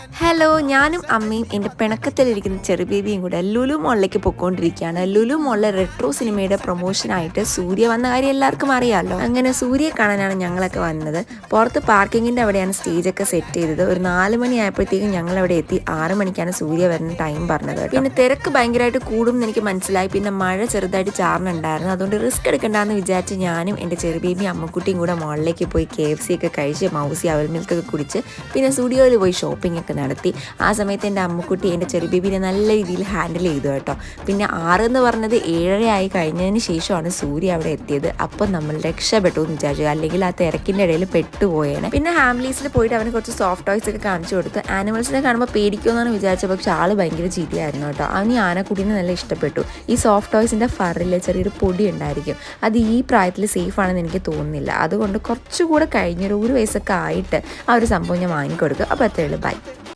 Hello, ഞാനും അമ്മയും എൻ്റെ പിണക്കത്തിലിരിക്കുന്ന ചെറു ബേബിയും കൂടെ ലുലു മോളിലേക്ക് പൊയ്ക്കൊണ്ടിരിക്കുകയാണ്. ലുലു മോളിലെ റെട്രോ സിനിമയുടെ പ്രൊമോഷനായിട്ട് സൂര്യ വന്ന കാര്യം എല്ലാവർക്കും അറിയാമല്ലോ. അങ്ങനെ സൂര്യയെ കാണാനാണ് ഞങ്ങളൊക്കെ വന്നത്. പുറത്ത് പാർക്കിങ്ങിൻ്റെ അവിടെയാണ് സ്റ്റേജൊക്കെ സെറ്റ് ചെയ്തത്. ഒരു 4 മണി ആയപ്പോഴത്തേക്കും ഞങ്ങളവിടെ എത്തി. 6 മണിക്കാണ് സൂര്യ വരുന്ന ടൈം പറഞ്ഞത്. പിന്നെ തിരക്ക് ഭയങ്കരമായിട്ട് കൂടും എന്ന് എനിക്ക് മനസ്സിലായി. പിന്നെ മഴ ചെറുതായിട്ട് ചാറുന്നുണ്ടായിരുന്നു. അതുകൊണ്ട് റിസ്ക് എടുക്കണ്ടെന്ന് വിചാരിച്ച് ഞാനും എൻ്റെ ചെറു ബേബിയും അമ്മക്കുട്ടിയും കൂടെ മോളിലേക്ക് പോയി KFC ഒക്കെ കഴിച്ച് മൗസി അവൽ മിൽക്കൊക്കെ കുടിച്ച് പിന്നെ സ്റ്റുഡിയോയിൽ പോയി ഷോപ്പിംഗ് ഒക്കെ നടത്തി. ആ സമയത്ത് എൻ്റെ അമ്മക്കുട്ടി എൻ്റെ ചെറിയ ബേബിനെ നല്ല രീതിയിൽ ഹാൻഡിൽ ചെയ്തു കേട്ടോ. പിന്നെ 6 എന്ന് പറഞ്ഞത് 7:30 ആയി കഴിഞ്ഞതിന് ശേഷമാണ് സൂര്യ അവിടെ എത്തിയത്. അപ്പം നമ്മൾ രക്ഷപ്പെട്ടു എന്ന് വിചാരിച്ചു, അല്ലെങ്കിൽ ആ തിരക്കിൻ്റെ ഇടയിൽ പെട്ടുപോയേനെ. പിന്നെ ഹാംലീസിൽ പോയിട്ട് അവന് കുറച്ച് സോഫ്റ്റ് ടോയ്സ് ഒക്കെ കാണിച്ചു കൊടുത്തു. ആനിമൽസിനെ കാണുമ്പോൾ പേടിക്കുമെന്നാണ് വിചാരിച്ചത്, പക്ഷെ ആൾ ഭയങ്കര ചീത്തയായിരുന്നു കേട്ടോ. അവന് ഈ ആനക്കുട്ടീനെ നല്ല ഇഷ്ടപ്പെട്ടു. ഈ സോഫ്റ്റ് ടോയ്സിൻ്റെ ഫറിൽ ചെറിയൊരു പൊടി ഉണ്ടായിരിക്കും. അത് ഈ പ്രായത്തിൽ സേഫ് ആണെന്ന് എനിക്ക് തോന്നുന്നില്ല. അതുകൊണ്ട് കുറച്ചുകൂടെ കഴിഞ്ഞൊരു 1 വയസ്സൊക്കെ ആയിട്ട് ആ ഒരു സംഭവം ഞാൻ വാങ്ങിക്കൊടുക്കും. അപ്പോൾ അത്രയേ ഉള്ളൂ. ബൈ.